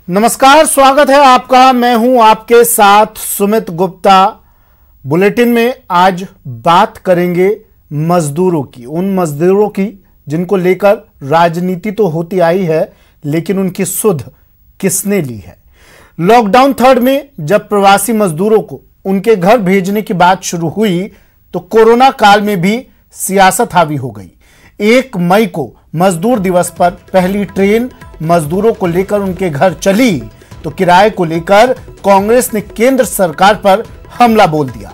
नमस्कार, स्वागत है आपका। मैं हूं आपके साथ सुमित गुप्ता। बुलेटिन में आज बात करेंगे मजदूरों की, उन मजदूरों की जिनको लेकर राजनीति तो होती आई है, लेकिन उनकी सुध किसने ली है। लॉकडाउन थर्ड में जब प्रवासी मजदूरों को उनके घर भेजने की बात शुरू हुई तो कोरोना काल में भी सियासत हावी हो गई। 1 मई को मजदूर दिवस पर पहली ट्रेन मजदूरों को लेकर उनके घर चली तो किराए को लेकर कांग्रेस ने केंद्र सरकार पर हमला बोल दिया।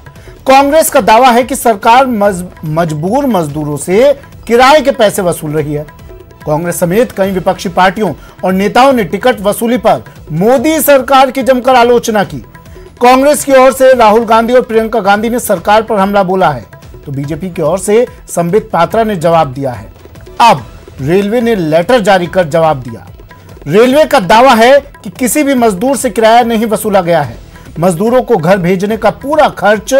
कांग्रेस का दावा है कि सरकार मजबूर मजदूरों से किराए के पैसे वसूल रही है। कांग्रेस समेत कई विपक्षी पार्टियों और नेताओं ने टिकट वसूली पर मोदी सरकार की जमकर आलोचना की। कांग्रेस की ओर से राहुल गांधी और प्रियंका गांधी ने सरकार पर हमला बोला है तो बीजेपी की ओर से संबित पात्रा ने जवाब दिया है। अब रेलवे ने लेटर जारी कर जवाब दिया। रेलवे का दावा है कि किसी भी मजदूर से किराया नहीं वसूला गया है। मजदूरों को घर भेजने का पूरा खर्च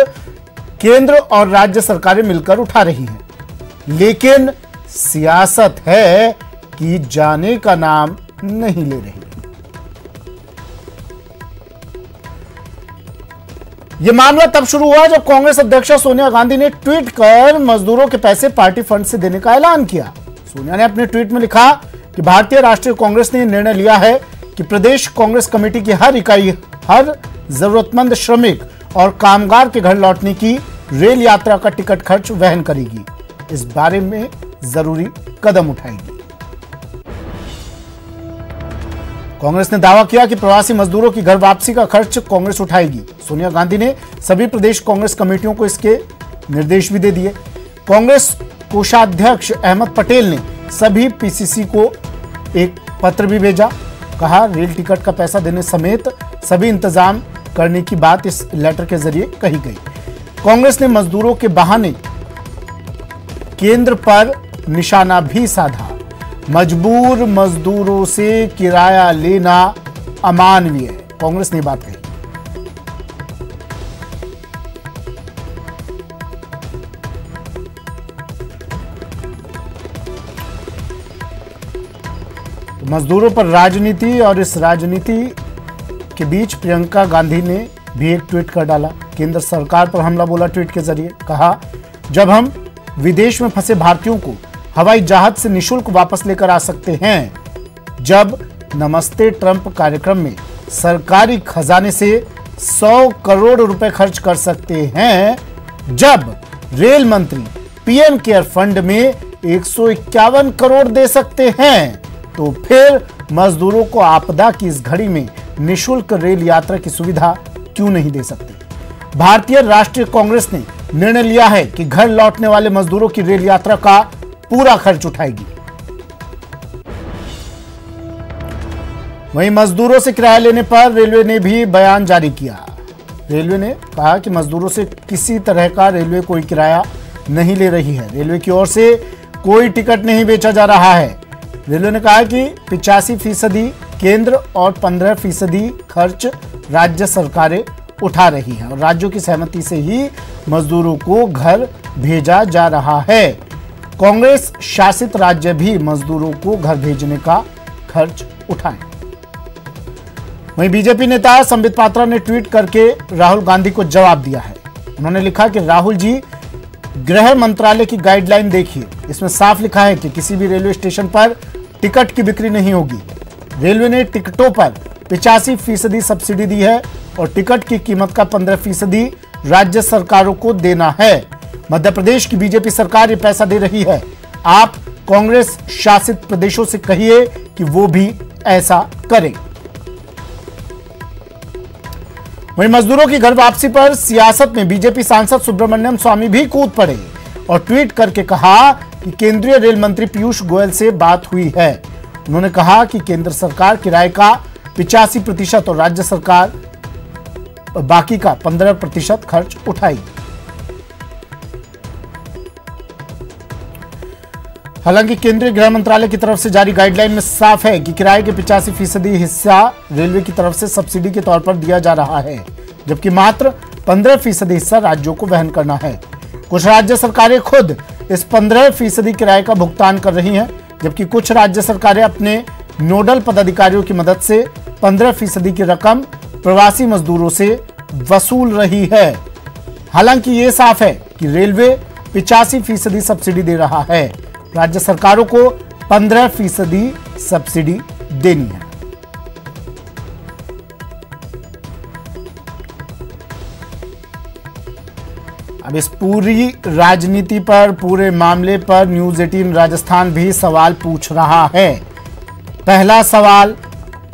केंद्र और राज्य सरकारें मिलकर उठा रही हैं, लेकिन सियासत है कि जाने का नाम नहीं ले रही। यह मामला तब शुरू हुआ जब कांग्रेस अध्यक्षा सोनिया गांधी ने ट्वीट कर मजदूरों के पैसे पार्टी फंड से देने का ऐलान किया। सोनिया ने अपने ट्वीट में लिखा कि भारतीय राष्ट्रीय कांग्रेस ने निर्णय लिया है कि प्रदेश कांग्रेस कमेटी की हर इकाई हर जरूरतमंद श्रमिक और कामगार के घर लौटने की रेल यात्रा का टिकट खर्च वहन करेगी। इस बारे में जरूरी कदम उठाएगी। कांग्रेस ने दावा किया कि प्रवासी मजदूरों की घर वापसी का खर्च कांग्रेस उठाएगी। सोनिया गांधी ने सभी प्रदेश कांग्रेस कमेटियों को इसके निर्देश भी दे दिए। कांग्रेस कोषाध्यक्ष अहमद पटेल ने सभी पीसीसी को एक पत्र भी भेजा। कहा रेल टिकट का पैसा देने समेत सभी इंतजाम करने की बात इस लेटर के जरिए कही गई। कांग्रेस ने मजदूरों के बहाने केंद्र पर निशाना भी साधा। मजबूर मजदूरों से किराया लेना अमानवीय है, कांग्रेस ने बात कही। मजदूरों पर राजनीति और इस राजनीति के बीच प्रियंका गांधी ने भी एक ट्वीट कर डाला। केंद्र सरकार पर हमला बोला ट्वीट के जरिए। कहा जब हम विदेश में फंसे भारतीयों को हवाई जहाज से निशुल्क वापस लेकर आ सकते हैं, जब नमस्ते ट्रंप कार्यक्रम में सरकारी खजाने से 100 करोड़ रुपए खर्च कर सकते हैं, जब रेल मंत्री पीएम केयर फंड में 151 करोड़ दे सकते हैं, तो फिर मजदूरों को आपदा की इस घड़ी में निशुल्क रेल यात्रा की सुविधा क्यों नहीं दे सकते। भारतीय राष्ट्रीय कांग्रेस ने निर्णय लिया है कि घर लौटने वाले मजदूरों की रेल यात्रा का पूरा खर्च उठाएगी। वहीं मजदूरों से किराया लेने पर रेलवे ने भी बयान जारी किया। रेलवे ने कहा कि मजदूरों से किसी तरह का रेलवे कोई किराया नहीं ले रही है। रेलवे की ओर से कोई टिकट नहीं बेचा जा रहा है। रेलवे ने कहा कि 85% केंद्र और 15% खर्च राज्य सरकारें उठा रही हैं और राज्यों की सहमति से ही मजदूरों को घर भेजा जा रहा है। कांग्रेस शासित राज्य भी मजदूरों को घर भेजने का खर्च उठाएं। वहीं बीजेपी नेता संबित पात्रा ने ट्वीट करके राहुल गांधी को जवाब दिया है। उन्होंने लिखा कि राहुल जी, गृह मंत्रालय की गाइडलाइन देखिए, इसमें साफ लिखा है कि किसी भी रेलवे स्टेशन पर टिकट की बिक्री नहीं होगी। रेलवे ने टिकटों पर 85% सब्सिडी दी है और टिकट की कीमत का 15% राज्य सरकारों को देना है। मध्य प्रदेश की बीजेपी सरकार ये पैसा दे रही है। आप कांग्रेस शासित प्रदेशों से कहिए कि वो भी ऐसा करें। वहीं मजदूरों की घर वापसी पर सियासत में बीजेपी सांसद सुब्रमण्यम स्वामी भी कूद पड़े और ट्वीट करके कहा कि केंद्रीय रेल मंत्री पीयूष गोयल से बात हुई है। उन्होंने कहा कि केंद्र सरकार किराए का 85% और राज्य सरकार बाकी का 15% खर्च उठाएगी। हालांकि केंद्रीय गृह मंत्रालय की तरफ से जारी गाइडलाइन में साफ है कि किराए के 85% हिस्सा रेलवे की तरफ से सब्सिडी के तौर पर दिया जा रहा है, जबकि मात्र 15% हिस्सा राज्यों को वहन करना है। कुछ राज्य सरकारें खुद इस 15% किराए का भुगतान कर रही हैं, जबकि कुछ राज्य सरकारें अपने नोडल पदाधिकारियों की मदद से 15% की रकम प्रवासी मजदूरों से वसूल रही है। हालांकि यह साफ है कि रेलवे 85% सब्सिडी दे रहा है। राज्य सरकारों को 15% सब्सिडी देनी है। अब इस पूरी राजनीति पर, पूरे मामले पर न्यूज 18 राजस्थान भी सवाल पूछ रहा है। पहला सवाल,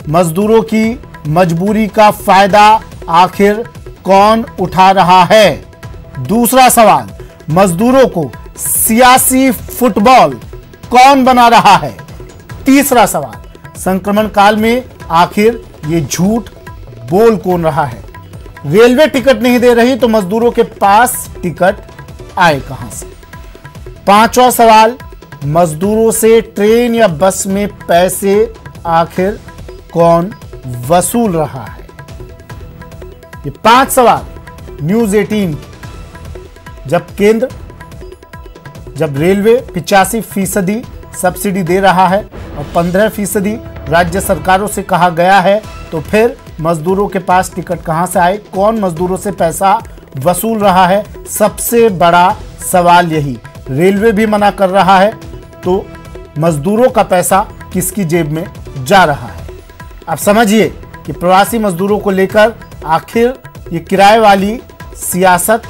मजदूरों की मजबूरी का फायदा आखिर कौन उठा रहा है? दूसरा सवाल, मजदूरों को सियासी फुटबॉल कौन बना रहा है? तीसरा सवाल, संक्रमण काल में आखिर ये झूठ बोल कौन रहा है? रेलवे टिकट नहीं दे रही तो मजदूरों के पास टिकट आए कहां से? पांचवा सवाल, मजदूरों से ट्रेन या बस में पैसे आखिर कौन वसूल रहा है? ये 5 सवाल न्यूज 18। जब रेलवे 85% सब्सिडी दे रहा है और 15% राज्य सरकारों से कहा गया है, तो फिर मजदूरों के पास टिकट कहां से आए? कौन मजदूरों से पैसा वसूल रहा है? सबसे बड़ा सवाल यही। रेलवे भी मना कर रहा है तो मजदूरों का पैसा किसकी जेब में जा रहा है? अब समझिए कि प्रवासी मजदूरों को लेकर आखिर ये किराए वाली सियासत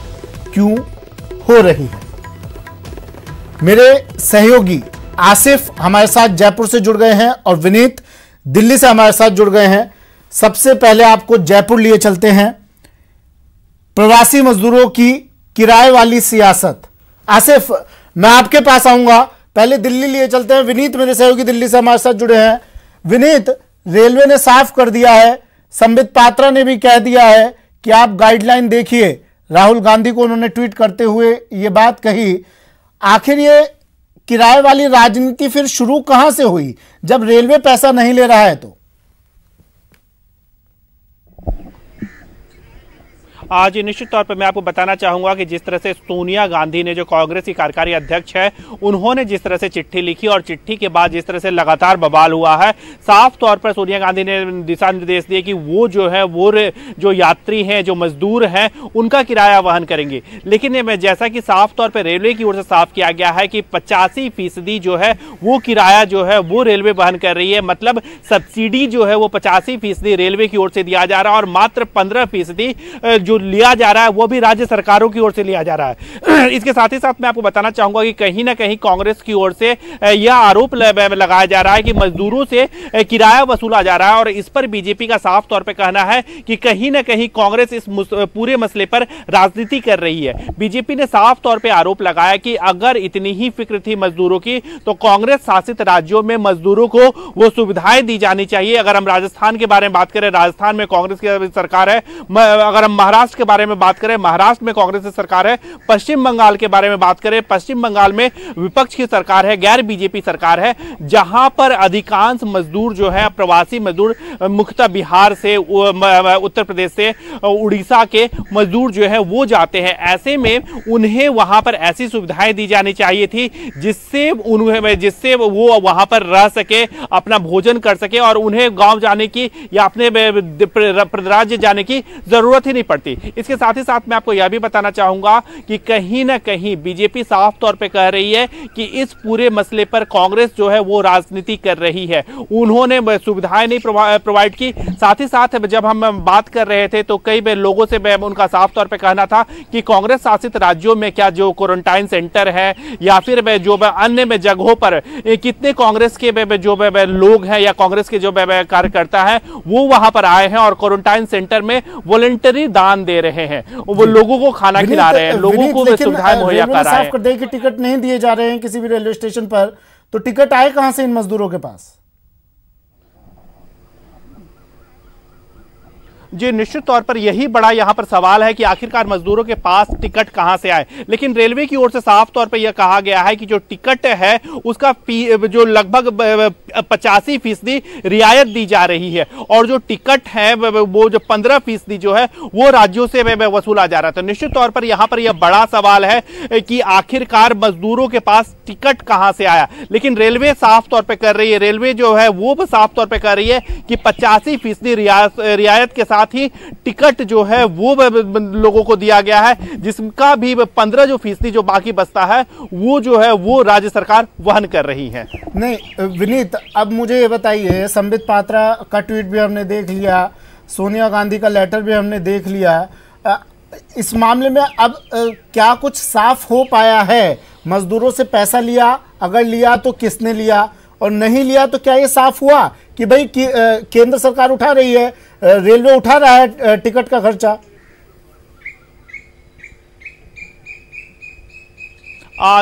क्यों हो रही है। मेरे सहयोगी आसिफ हमारे साथ जयपुर से जुड़ गए हैं और विनीत दिल्ली से हमारे साथ जुड़ गए हैं। सबसे पहले आपको जयपुर लिए चलते हैं। प्रवासी मजदूरों की किराए वाली सियासत, आसिफ मैं आपके पास आऊंगा, पहले दिल्ली लिए चलते हैं। विनीत मेरे सहयोगी दिल्ली से हमारे साथ जुड़े हैं। विनीत, रेलवे ने साफ कर दिया है, संबित पात्रा ने भी कह दिया है कि आप गाइडलाइन देखिए। राहुल गांधी को उन्होंने ट्वीट करते हुए ये बात कही। आखिर ये किराए वाली राजनीति फिर शुरू कहां से हुई जब रेलवे पैसा नहीं ले रहा है? तो आज निश्चित तौर पर मैं आपको बताना चाहूंगा कि जिस तरह से सोनिया गांधी ने, जो कांग्रेस की कार्यकारी अध्यक्ष है, उन्होंने जिस तरह से चिट्ठी लिखी और चिट्ठी के बाद जिस तरह से लगातार बवाल हुआ है, साफ तौर पर सोनिया गांधी ने दिशा निर्देश दिए कि वो जो है वो जो यात्री हैं, जो मजदूर हैं, उनका किराया वहन करेंगे। लेकिन जैसा कि साफ तौर पर रेलवे की ओर से साफ किया गया है कि 85% जो है वो किराया जो है वो रेलवे वहन कर रही है। मतलब सब्सिडी जो है वो 85% रेलवे की ओर से दिया जा रहा है और मात्र 15% जो लिया जा रहा है वो भी राज्य सरकारों की ओर से लिया जा रहा है। इसके साथ ही साथ मैं आपको बताना चाहूंगा कि कहीं ना कहीं कांग्रेस की ओर से यह आरोप लगाया जा रहा है कि मजदूरों से किराया वसूला जा रहा है और इस पर बीजेपी का साफ तौर पर कहना है कि कहीं ना कहीं कांग्रेस इस पूरे मसले पर राजनीति कर रही है। बीजेपी ने साफ तौर पर आरोप लगाया कि अगर इतनी ही फिक्र थी मजदूरों की तो कांग्रेस शासित राज्यों में मजदूरों को वो सुविधाएं दी जानी चाहिए। अगर हम राजस्थान के बारे में बात करें, राजस्थान में कांग्रेस की सरकार है। अगर हम महाराष्ट्र के बारे में बात करें, महाराष्ट्र में कांग्रेस की सरकार है। पश्चिम बंगाल के बारे में बात करें, पश्चिम बंगाल में विपक्ष की सरकार है, गैर बीजेपी सरकार है, जहां पर अधिकांश मजदूर जो है प्रवासी मजदूर मुख्यतः बिहार से, उत्तर प्रदेश से, उड़ीसा के मजदूर जो है वो जाते हैं। ऐसे में उन्हें वहां पर ऐसी सुविधाएं दी जानी चाहिए थी जिससे वो वहां पर रह सके, अपना भोजन कर सके और उन्हें गांव जाने की या अपने राज्य जाने की जरूरत ही नहीं पड़ती। इसके साथ ही साथ मैं आपको यह भी बताना चाहूंगा कि कहीं ना कहीं बीजेपी साफ तौर पे कह रही है कि इस पूरे मसले पर कांग्रेस जो है वो राजनीति कर रही है। उन्होंने सुविधाएं नहीं प्रोवाइड की। साथ ही साथ जब हम बात कर रहे थे तो कई लोगों से उनका साफ तौर पे कहना था कि कांग्रेस शासित राज्यों में क्या जो क्वारंटाइन सेंटर है या फिर जो अन्य जगहों पर कितने कांग्रेस के जो लोग हैं या कांग्रेस के जो कार्यकर्ता हैं वो वहां पर आए हैं और क्वारंटाइन सेंटर में वॉलंटरी दान दे रहे हैं, वो लोगों को खाना खिला रहे हैं, लोगों को सुविधाएं मुहैया कर रहे हैं। साफ कर दे कि टिकट नहीं दिए जा रहे हैं किसी भी रेलवे स्टेशन पर, तो टिकट आए कहां से इन मजदूरों के पास? जी निश्चित तौर पर यही बड़ा यहां पर सवाल है कि आखिरकार मजदूरों के पास टिकट कहां से आए। लेकिन रेलवे की ओर से साफ तौर पर यह कहा गया है कि जो टिकट है उसका जो लगभग 85% रियायत दी जा रही है और जो टिकट है वो जो 15% जो है वो राज्यों से वसूला जा रहा था। निश्चित तौर पर यहां पर यह बड़ा सवाल है कि आखिरकार मजदूरों के पास टिकट कहां से आया। लेकिन रेलवे साफ तौर पे कर रही है, रेलवे जो है वो साफ तौर पे कर रही है कि 85% रियायत के साथ ही टिकट जो है वो लोगों को दिया गया है, जिसका भी 15% जो बाकी बचता है वो जो है वो राज्य सरकार वहन कर रही है। नहीं विनीत, अब मुझे ये बताइए, संबित पात्रा का ट्वीट भी हमने देख लिया, सोनिया गांधी का लेटर भी हमने देख लिया, इस मामले में अब क्या कुछ साफ हो पाया है? मजदूरों से पैसा लिया, अगर लिया तो किसने लिया, और नहीं लिया तो क्या ये साफ हुआ कि भाई केंद्र सरकार उठा रही है, रेलवे उठा रहा है टिकट का खर्चा?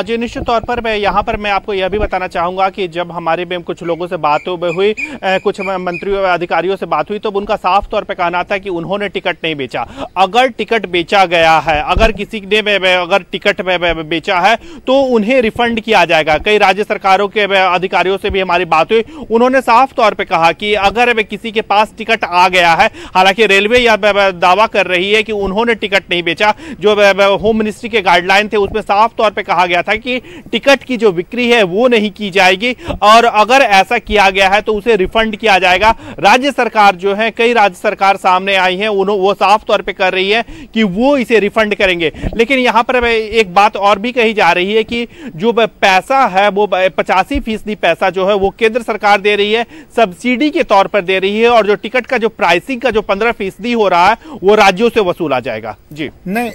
जी निश्चित तौर पर यहाँ पर मैं आपको यह भी बताना चाहूंगा कि जब हमारे में कुछ लोगों से बात हुई, कुछ मंत्रियों अधिकारियों से बात हुई, तो उनका साफ तौर पर कहना था कि उन्होंने टिकट नहीं बेचा। अगर टिकट बेचा गया है, अगर किसी ने अगर टिकट बेचा है तो उन्हें रिफंड किया जाएगा। कई राज्य सरकारों के अधिकारियों से भी हमारी बात हुई, उन्होंने साफ तौर पर कहा कि अगर किसी के पास टिकट आ गया है, हालांकि रेलवे यह दावा कर रही है कि उन्होंने टिकट नहीं बेचा, जो होम मिनिस्ट्री के गाइडलाइन थे उसमें साफ तौर पर कहा गया था कि टिकट की जो बिक्री है वो नहीं की जाएगी और अगर ऐसा किया गया है तो उसे रिफंड किया जाएगा। राज्य सरकार जो है, कई राज्य सरकार सामने आई है, वो साफ तौर पे कर रही है कि वो इसे रिफंड करेंगे। लेकिन यहां पर एक बात और भी कही जा रही है कि जो पैसा है वो 85% पैसा जो है वो केंद्र सरकार दे रही है, सब्सिडी के तौर पर दे रही है, और जो टिकट का जो प्राइसिंग का जो 15% हो रहा है वो राज्यों से वसूला जाएगा। जी नहीं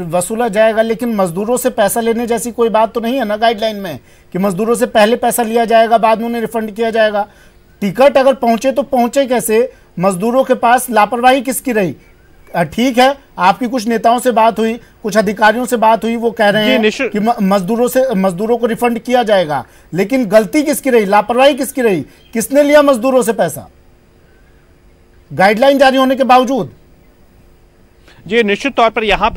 वसूला जाएगा, लेकिन मजदूरों से पैसा लेने जैसी कोई बात तो नहीं है ना गाइडलाइन में कि मजदूरों से पहले पैसा लिया जाएगा बाद में उन्हें रिफंड किया जाएगा। टिकट अगर पहुंचे तो पहुंचे कैसे? मजदूरों के पास लापरवाही किसकी रही? ठीक है, आपकी कुछ नेताओं से बात हुई, कुछ अधिकारियों से बात हुई, वो कह रहे हैं कि मजदूरों को रिफंड किया जाएगा, लेकिन गलती किसकी रही, लापरवाही किसकी रही? किसने लिया मजदूरों से पैसा गाइडलाइन जारी होने के बावजूद? जी निश्चित तौर पर यहाँ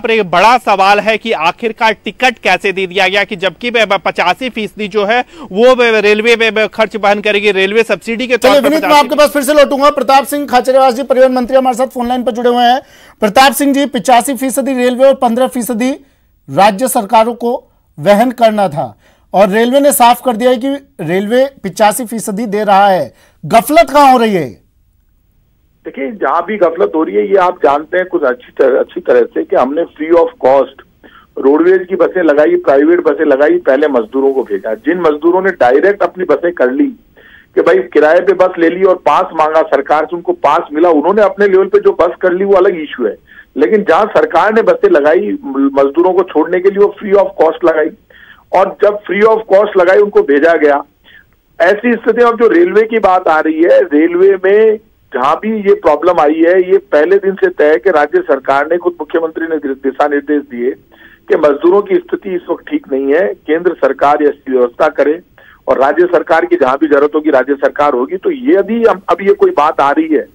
पर एक बड़ा सवाल है कि आखिरकार टिकट कैसे दे दिया गया, कि जबकि 85% जो है वो रेलवे खर्च वहन करेगी, रेलवे सब्सिडी के तौर पर। विनीत, मैं आपके पास फिर से लौटूंगा। प्रताप सिंह खाचरियावास जी, परिवहन मंत्री, हमारे साथ फोनलाइन पर जुड़े हुए हैं। प्रताप सिंह जी, 85% रेलवे और 15% राज्य सरकारों को वहन करना था, और रेलवे ने साफ कर दिया है कि रेलवे 85% दे रहा है। गफलत कहां हो रही है? देखिए, जहां भी गफलत हो रही है ये आप जानते हैं कुछ अच्छी तरह से कि हमने फ्री ऑफ कॉस्ट रोडवेज की बसें लगाई, प्राइवेट बसें लगाई, पहले मजदूरों को भेजा। जिन मजदूरों ने डायरेक्ट अपनी बसें कर ली कि भाई किराए पे बस ले ली और पास मांगा सरकार से, उनको पास मिला, उन्होंने अपने लेवल पे जो बस कर ली वो अलग इश्यू है। लेकिन जहां सरकार ने बसें लगाई मजदूरों को छोड़ने के लिए, वो फ्री ऑफ कॉस्ट लगाई, और जब फ्री ऑफ कॉस्ट लगाई उनको भेजा गया। ऐसी स्थिति अब जो रेलवे की बात आ रही है, रेलवे में जहां भी ये प्रॉब्लम आई है, ये पहले दिन से तय है कि राज्य सरकार ने, खुद मुख्यमंत्री ने दिशा निर्देश दिए कि मजदूरों की स्थिति इस वक्त ठीक नहीं है, केंद्र सरकार इसकी व्यवस्था करे और राज्य सरकार की जहां भी जरूरत होगी राज्य सरकार होगी। तो ये यदि अब ये कोई बात आ रही है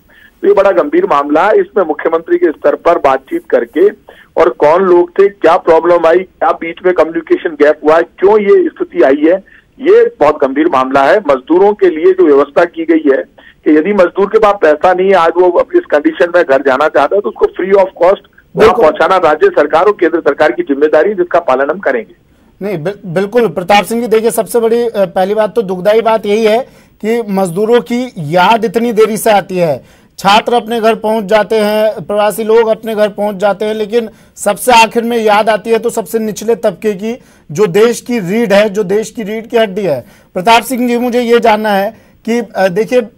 तो ये बड़ा गंभीर मामला है। इसमें मुख्यमंत्री के स्तर पर बातचीत करके, और कौन लोग थे, क्या प्रॉब्लम आई, क्या बीच में कम्युनिकेशन गैप हुआ है, क्यों ये स्थिति आई है, ये बहुत गंभीर मामला है। मजदूरों के लिए जो व्यवस्था की गई है कि यदि मजदूर के पास पैसा नहीं है, आज वो इस कंडीशन में घर जाना चाहता है, तो उसको फ्री ऑफ कॉस्ट वहां पहुंचाना राज्य सरकार और केंद्र सरकार की जिम्मेदारी, जिसका पालन हम करेंगे। नहीं बिल्कुल प्रताप सिंह जी, देखिए सबसे बड़ी पहली बात तो दुखदाई बात यही है कि मजदूरों की याद इतनी देरी से आती है। छात्र अपने घर पहुंच जाते हैं, प्रवासी लोग अपने घर पहुंच जाते हैं, लेकिन सबसे आखिर में याद आती है तो सबसे निचले तबके की, जो देश की रीढ़ है, जो देश की रीढ़ की हड्डी है। प्रताप सिंह जी, मुझे ये जानना है कि देखिए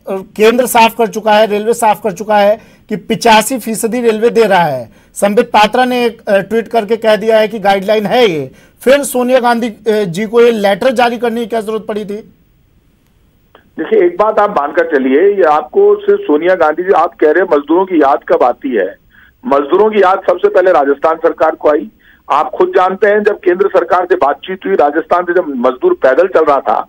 केंद्र साफ कर चुका है, रेलवे साफ कर चुका है कि 85% रेलवे दे रहा है। संबित पात्रा ने एक ट्वीट करके कह दिया है कि गाइडलाइन है ये, फिर सोनिया गांधी जी को ये लेटर जारी करने की क्या जरूरत पड़ी थी? देखिए, एक बात आप मानकर चलिए, ये आपको सिर्फ सोनिया गांधी जी, आप कह रहे हैं मजदूरों की याद कब आती है, मजदूरों की याद सबसे पहले राजस्थान सरकार को आई। आप खुद जानते हैं जब केंद्र सरकार से बातचीत हुई, राजस्थान से जब मजदूर पैदल चल रहा था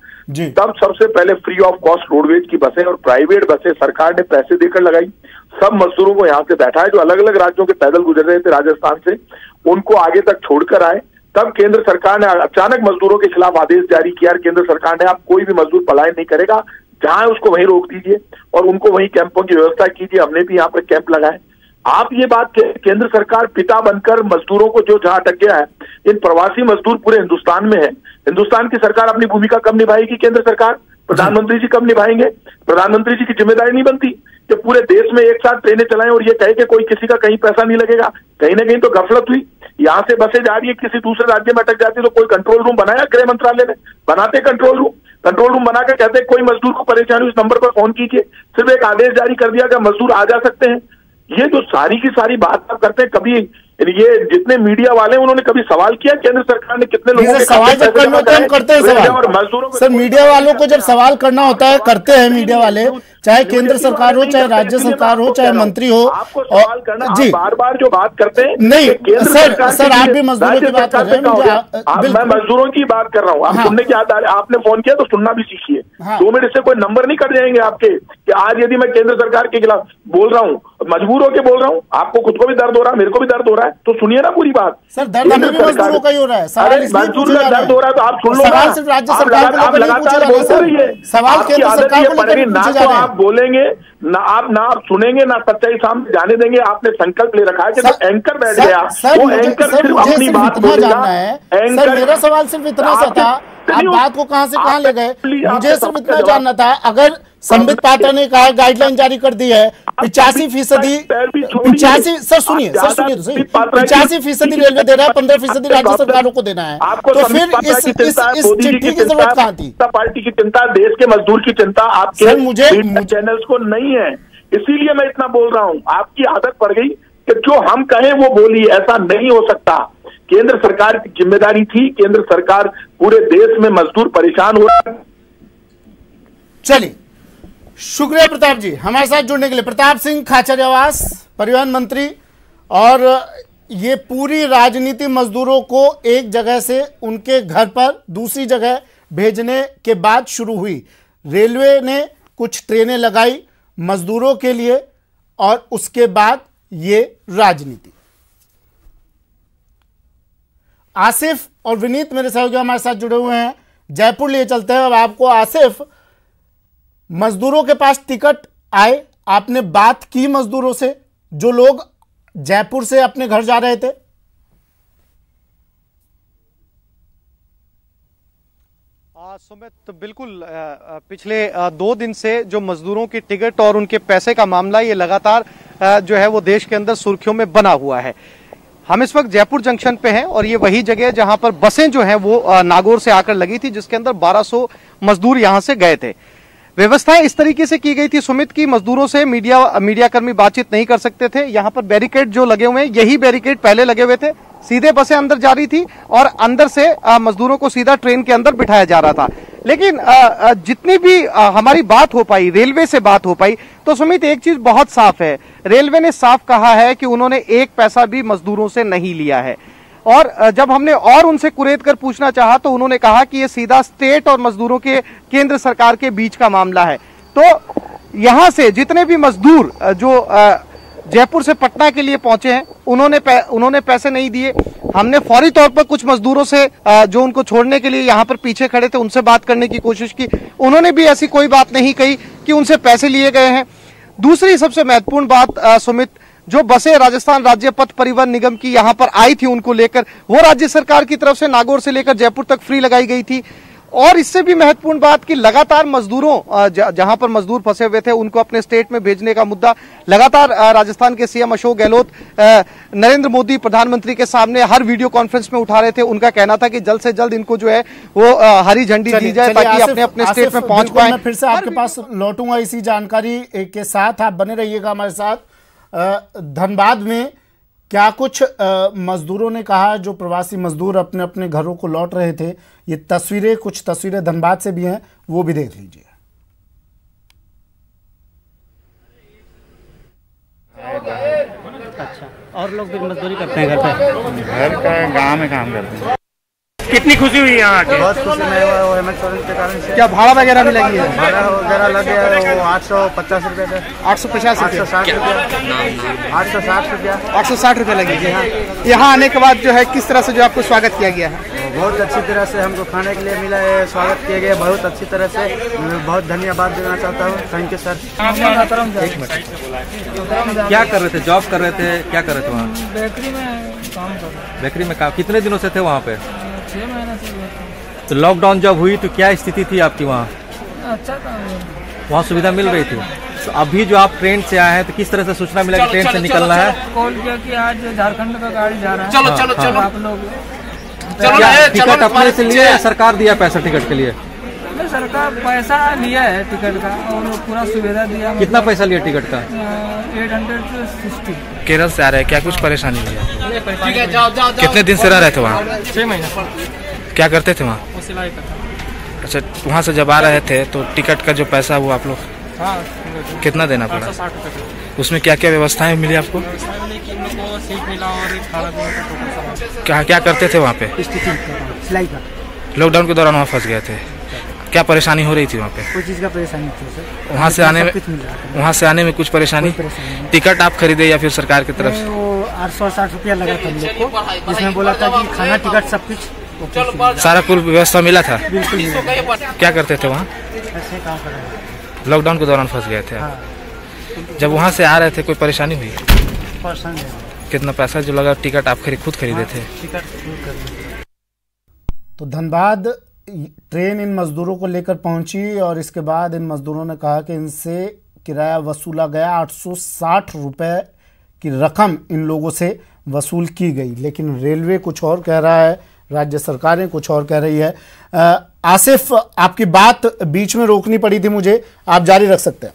तब सबसे पहले फ्री ऑफ कॉस्ट रोडवेज की बसें और प्राइवेट बसें सरकार ने पैसे देकर लगाई। सब मजदूरों को यहाँ से बैठा है, जो अलग अलग राज्यों के पैदल गुजर रहे थे राजस्थान से, उनको आगे तक छोड़कर आए। तब केंद्र सरकार ने अचानक मजदूरों के खिलाफ आदेश जारी किया। केंद्र सरकार ने, आप कोई भी मजदूर पलायन नहीं करेगा, जहां उसको वहीं रोक दीजिए और उनको वहीं कैंपों की व्यवस्था कीजिए। हमने भी यहाँ पर कैंप लगाए। आप ये बात, केंद्र सरकार पिता बनकर मजदूरों को जो जहां अटक गया है, इन प्रवासी मजदूर पूरे हिंदुस्तान में है। हिंदुस्तान की सरकार अपनी भूमिका कब निभाएगी? केंद्र सरकार, प्रधानमंत्री जी कब निभाएंगे? प्रधानमंत्री जी की जिम्मेदारी नहीं बनती कि पूरे देश में एक साथ ट्रेनें चलाएं और ये कहे कि कोई किसी का कहीं पैसा नहीं लगेगा? कहीं ना कहीं तो गफलत हुई। यहाँ से बसें जा रही है, किसी दूसरे राज्य में अटक जाती है, तो कोई कंट्रोल रूम बनाया गृह मंत्रालय ने? बनाते कंट्रोल रूम बनाकर कहते कोई मजदूर को परेशानी इस नंबर पर फोन कीजिए। सिर्फ एक आदेश जारी कर दिया कि मजदूर आ जा सकते हैं। ये जो सारी की सारी बात आप करते हैं, कभी ये जितने मीडिया वाले हैं उन्होंने कभी सवाल किया केंद्र सरकार ने कितने लोगों के सवाल जब करना होता है हम करते हैं सवाल। और मजदूरों को सर, मीडिया वालों को जब सवाल करना होता है करते हैं मीडिया वाले, चाहे केंद्र सरकार हो, चाहे राज्य सरकार हो, चाहे मंत्री हो। आपको सवाल करना, जी बार बार जो बात करते हैं नहीं सर आप भी मजदूरों की बात कर रहे हैं। मैं मजदूरों की बात कर रहा हूँ। आप सुनने की आदत, आपने फोन किया तो सुनना भी सीखिए। 2 मिनट से कोई नंबर नहीं कट जाएंगे आपके कि आज यदि मैं केंद्र सरकार के खिलाफ बोल रहा हूँ, मजबूर होकर बोल रहा हूँ, आपको खुद को भी दर्द हो रहा है, मेरे को भी दर्द हो रहा है, तो सुनिए ना पूरी बात। सर, दर्द हमें भी मजदूरों का ही हो रहा है। अरे मजदूर का दर्द हो रहा है तो आप सुन लो। सवाल सिर्फ राज्य सरकार को लेकर नहीं पूछा जा रहा है, सवाल केंद्र सरकार को लेकर पूछे जा रहे हैं। आप बोलेंगे ना, आप सुनेंगे ना, सच्चाई सामने जाने देंगे। आपने संकल्प ले रखा है कि जो एंकर बैठ गया वो एंकर सिर्फ अपनी बात बोलेगा। सर, मेरा सवाल सिर्फ इतना सा था, आप बात को कहां से कहां ले गए? मुझे सिर्फ इतना जानना था, अगर संबित पात्रा ने कहा गाइडलाइन जारी कर दी है 85%, सर सुनिए तो सही, 85% रेलवे दे रहा है, 15% राज्य सरकारों को देना है, तो फिर इस चिट्ठी की जरूरत कहां थी? पार्टी की चिंता, देश के मजदूर की चिंता आपके मुझे चैनल्स को नहीं है। इसीलिए मैं इतना बोल रहा हूं। आपकी आदत पड़ गई कि जो हम कहें वो बोलिए, ऐसा नहीं हो सकता। केंद्र सरकार की जिम्मेदारी थी, केंद्र सरकार पूरे देश में मजदूर परेशान हो रहा है। चलिए, शुक्रिया प्रताप जी हमारे साथ जुड़ने के लिए। प्रताप सिंह खाचरियावास, परिवहन मंत्री, और ये पूरी राजनीति मजदूरों को एक जगह से उनके घर पर दूसरी जगह भेजने के बाद शुरू हुई। रेलवे ने कुछ ट्रेनें लगाई मजदूरों के लिए और उसके बाद ये राजनीति। आसिफ और विनीत मेरे सहयोगी हमारे साथ जुड़े हुए हैं, जयपुर लिए चलते हैं। अब आपको आसिफ, मजदूरों के पास टिकट आए, आपने बात की मजदूरों से जो लोग जयपुर से अपने घर जा रहे थे? सुमित, तो बिल्कुल पिछले 2 दिन से जो मजदूरों की टिकट और उनके पैसे का मामला ये लगातार जो है वो देश के अंदर सुर्खियों में बना हुआ है। हम इस वक्त जयपुर जंक्शन पे हैं और ये वही जगह है जहां पर बसें जो हैं वो नागौर से आकर लगी थी, जिसके अंदर 1200 मजदूर यहां से गए थे। व्यवस्थाएं इस तरीके से की गई थी सुमित की मजदूरों से मीडिया कर्मी बातचीत नहीं कर सकते थे। यहाँ पर बैरिकेड जो लगे हुए हैं, यही बैरिकेड पहले लगे हुए थे। सीधे बसें अंदर जा रही थी और अंदर से मजदूरों को सीधा ट्रेन के अंदर बिठाया जा रहा था। लेकिन जितनी भी हमारी बात हो पाई, रेलवे से बात हो पाई, तो सुमित एक चीज बहुत साफ है, रेलवे ने साफ कहा है कि उन्होंने एक पैसा भी मजदूरों से नहीं लिया है। और जब हमने और उनसे कुरेद कर पूछना चाहा तो उन्होंने कहा कि ये सीधा स्टेट और मजदूरों के केंद्र सरकार के बीच का मामला है। तो यहां से जितने भी मजदूर जो जयपुर से पटना के लिए पहुंचे हैं, उन्होंने पैसे नहीं दिए। हमने फौरी तौर पर कुछ मजदूरों से जो उनको छोड़ने के लिए यहां पर पीछे खड़े थे उनसे बात करने की कोशिश की, उन्होंने भी ऐसी कोई बात नहीं कही कि उनसे पैसे लिए गए हैं। दूसरी सबसे महत्वपूर्ण बात सुमित, जो बसें राजस्थान राज्य पथ परिवहन निगम की यहां पर आई थी उनको लेकर, वो राज्य सरकार की तरफ से नागौर से लेकर जयपुर तक फ्री लगाई गई थी। और इससे भी महत्वपूर्ण बात कि लगातार मजदूरों जहां पर मजदूर फंसे हुए थे उनको अपने स्टेट में भेजने का मुद्दा लगातार राजस्थान के सीएम अशोक गहलोत नरेंद्र मोदी प्रधानमंत्री के सामने हर वीडियो कॉन्फ्रेंस में उठा रहे थे। उनका कहना था कि जल्द से जल्द इनको जो है वो हरी झंडी दी जाए ताकि अपने अपने स्टेट में पहुंच पाए। मैं फिर से आपके पास लौटूंगा इसी जानकारी के साथ, आप बने रहिएगा हमारे साथ। धनबाद में क्या कुछ मजदूरों ने कहा, जो प्रवासी मजदूर अपने अपने घरों को लौट रहे थे, ये तस्वीरें, कुछ तस्वीरें धनबाद से भी हैं, वो भी देख लीजिए। अच्छा, और लोग भी मजदूरी करते हैं घर पे? घर का गांव में काम करते हैं। कितनी खुशी हुई यहाँ आके? बहुत खुशी में वो हेमंत के कारण से। क्या भाड़ा वगैरह भी लगी है? भाड़ा वगैरह लग गया है वो 850 रुपये का। 850 रुपये, 860 रुपया, 860 रुपया, 860 रुपये लगेगी। हाँ, यहाँ आने के बाद जो है किस तरह से जो आपको स्वागत किया गया है? बहुत अच्छी तरह से हमको खाने के लिए मिला है, स्वागत किया गया बहुत अच्छी तरह से। मैं बहुत धन्यवाद देना चाहता हूँ, थैंक यू सर। क्या कर रहे थे? जॉब कर रहे थे? क्या कर रहे थे वहाँ? बेकरी में काम कर रहा हूँ। बेकरी में काम? कितने दिनों से थे वहाँ पे? 6 महीने से हुआ था। तो लॉकडाउन जब हुई तो क्या स्थिति थी आपकी वहाँ? अच्छा था वहाँ सुविधा मिल रही थी? तो अभी जो आप ट्रेन से आए हैं तो किस तरह से सूचना मिला कि ट्रेन से निकलना है? कॉल किया कि आज झारखंड का गाड़ी जा रहा है। चलो चलो चलो आप लोग टिकट अपने से लिए या सरकार दिया पैसा टिकट के लिए? सरकार पैसा लिया है टिकट का और पूरा सुविधा दिया। कितना पैसा लिया टिकट का? 860। केरल से आ रहे हैं, क्या कुछ परेशानी हुई है? कितने दिन से रह रहे थे वहाँ? 6 महीने। क्या करते थे वहाँ? सिलाई करता। अच्छा, वहाँ से जब आ रहे थे तो टिकट का जो पैसा वो आप लोग हाँ, कितना देना पड़ा? 860 रुपये। उसमें क्या क्या व्यवस्थाएं मिली आपको? सीट मिला और खाना पीना। क्या क्या करते थे वहाँ पे? सिलाई का। लॉकडाउन के दौरान वहाँ फंस गए थे, क्या परेशानी हो रही थी वहाँ पे? कोई चीज़ का परेशानी थी सर। वहाँ से आने में कुछ परेशानी? टिकट आप खरीदे या फिर सरकार की तरफ से? वो 860 रुपया लगा था हम लोग को, जिसमें बोला था कि खाना टिकट सब कुछ सारा कुल व्यवस्था मिला था? बिल्कुल। क्या करते थे वहाँ? ऐसे काम कर रहे हैं। लॉकडाउन के दौरान फंस गए थे आप? हाँ। जब वहाँ से आ रहे थे कोई परेशानी हुई? परेशान है। कितना पैसा जो लगा? टिकट आप खुद खरीदे थे? टिकट खुद कर। तो धनबाद ट्रेन इन मजदूरों को लेकर पहुंची और इसके बाद इन मजदूरों ने कहा कि इनसे किराया वसूला गया। 860 रुपए की रकम इन लोगों से वसूल की गई, लेकिन रेलवे कुछ और कह रहा है, राज्य सरकारें कुछ और कह रही है। आसिफ, आपकी बात बीच में रोकनी पड़ी थी मुझे, आप जारी रख सकते हैं।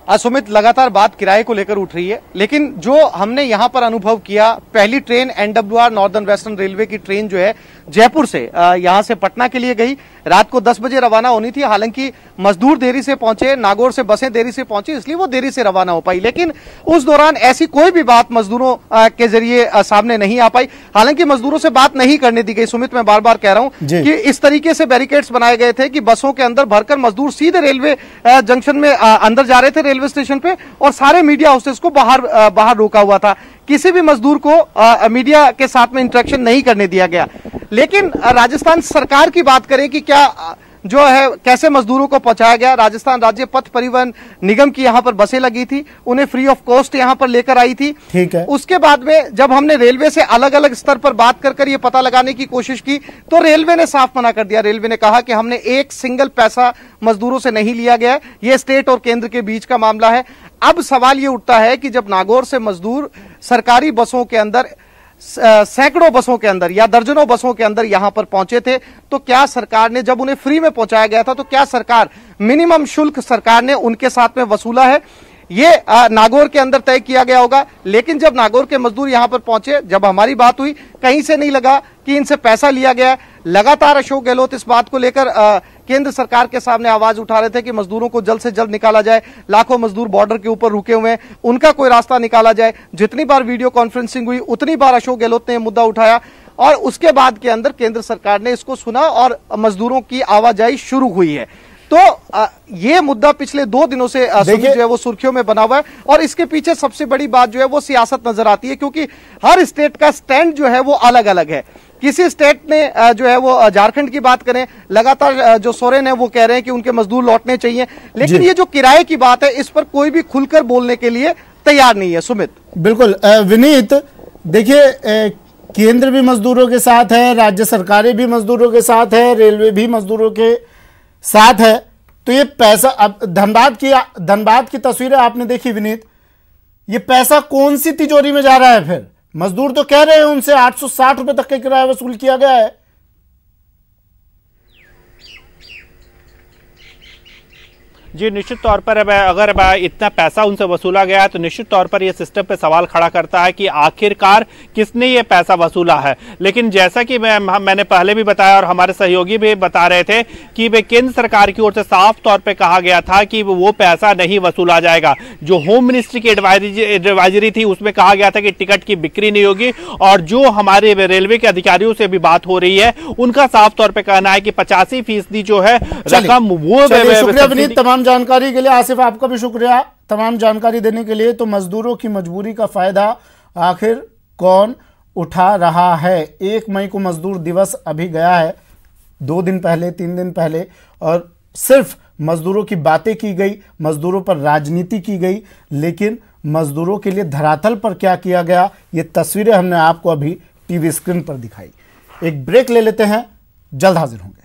सुमित, लगातार बात किराए को लेकर उठ रही है, लेकिन जो हमने यहां पर अनुभव किया, पहली train NWR northern western railway की ट्रेन जो है जयपुर से यहां से पटना के लिए गई, रात को 10 बजे रवाना होनी थी। हालांकि मजदूर देरी से पहुंचे, नागौर से बसें देरी से पहुंची, इसलिए वो देरी से रवाना हो पाई, लेकिन उस दौरान ऐसी कोई भी बात मजदूरों के जरिए सामने नहीं आ पाई। हालांकि मजदूरों से बात नहीं करने दी गई। सुमित, मैं बार बार कह रहा हूं कि इस तरीके से बैरिकेड्स बनाए गए थे कि बसों के अंदर भरकर मजदूर सीधे रेलवे जंक्शन में अंदर जा रहे थे, रेलवे स्टेशन पे, और सारे मीडिया हाउसेस को बाहर रोका हुआ था। किसी भी मजदूर को मीडिया के साथ में इंटरेक्शन नहीं करने दिया गया। लेकिन राजस्थान सरकार की बात करें कि क्या जो है कैसे मजदूरों को पहुंचाया गया। राजस्थान राज्य पथ परिवहन निगम की यहां पर बसें लगी थी, उन्हें फ्री ऑफ कॉस्ट यहां पर लेकर आई थी। ठीक है। उसके बाद में जब हमने रेलवे से अलग अलग स्तर पर बात कर ये पता लगाने की कोशिश की तो रेलवे ने साफ मना कर दिया। रेलवे ने कहा कि हमने एक सिंगल पैसा मजदूरों से नहीं लिया गया, ये स्टेट और केंद्र के बीच का मामला है। अब सवाल ये उठता है कि जब नागौर से मजदूर सरकारी बसों के अंदर, सैकड़ों बसों के अंदर या दर्जनों बसों के अंदर यहां पर पहुंचे थे, तो क्या सरकार ने, जब उन्हें फ्री में पहुंचाया गया था, तो क्या सरकार मिनिमम शुल्क सरकार ने उनके साथ में वसूला है? ये नागौर के अंदर तय किया गया होगा। लेकिन जब नागौर के मजदूर यहां पर पहुंचे, जब हमारी बात हुई, कहीं से नहीं लगा कि इनसे पैसा लिया गया। लगातार अशोक गहलोत इस बात को लेकर केंद्र सरकार के सामने आवाज उठा रहे थे कि मजदूरों को जल्द से जल्द निकाला जाए। लाखों मजदूर बॉर्डर के ऊपर रुके हुए हैं, उनका कोई रास्ता निकाला जाए। जितनी बार वीडियो कॉन्फ्रेंसिंग हुई उतनी बार अशोक गहलोत ने मुद्दा उठाया, और उसके बाद के अंदर केंद्र सरकार ने इसको सुना और मजदूरों की आवाजाही शुरू हुई है। तो ये मुद्दा पिछले 2 दिनों से जो है वो सुर्खियों में बना हुआ है, और इसके पीछे सबसे बड़ी बात जो है वो सियासत नजर आती है, क्योंकि हर स्टेट का स्टैंड जो है वो अलग अलग है। किसी स्टेट ने जो है वो झारखंड की बात करें, लगातार जो सोरेन है वो कह रहे हैं कि उनके मजदूर लौटने चाहिए, लेकिन ये जो किराए की बात है इस पर कोई भी खुलकर बोलने के लिए तैयार नहीं है। सुमित, बिल्कुल। विनीत, देखिए, केंद्र भी मजदूरों के साथ है, राज्य सरकारें भी मजदूरों के साथ है, रेलवे भी मजदूरों के साथ है। तो ये पैसा, अब धनबाद की तस्वीरें आपने देखी विनीत, ये पैसा कौन सी तिजोरी में जा रहा है? फिर मजदूर तो कह रहे हैं उनसे 860 रुपए तक का किराया वसूल किया गया है। जी निश्चित तौर पर अगर इतना पैसा उनसे वसूला गया है तो निश्चित तौर पर यह सिस्टम पे सवाल खड़ा करता है कि आखिरकार किसने ये पैसा वसूला है। लेकिन जैसा कि मैंने पहले भी बताया और हमारे सहयोगी भी बता रहे थे कि वे केंद्र सरकार की ओर से साफ तौर पे कहा गया था कि वो पैसा नहीं वसूला जाएगा। जो होम मिनिस्ट्री की एडवाइजरी थी उसमें कहा गया था कि टिकट की बिक्री नहीं होगी, और जो हमारे रेलवे के अधिकारियों से भी बात हो रही है उनका साफ तौर पे कहना है कि 85% जो है रकम वो। शुक्रिया विनीत तमाम जानकारी के लिए। आसिफ आपका भी शुक्रिया तमाम जानकारी देने के लिए। तो मजदूरों की मजबूरी का फायदा आखिर कौन उठा रहा है? 1 मई को मजदूर दिवस अभी गया है, 2 दिन पहले 3 दिन पहले, और सिर्फ मजदूरों की बातें की गई, मजदूरों पर राजनीति की गई, लेकिन मजदूरों के लिए धरातल पर क्या किया गया ये तस्वीरें हमने आपको अभी टीवी स्क्रीन पर दिखाई। एक ब्रेक ले लेते हैं, जल्द हाजिर होंगे।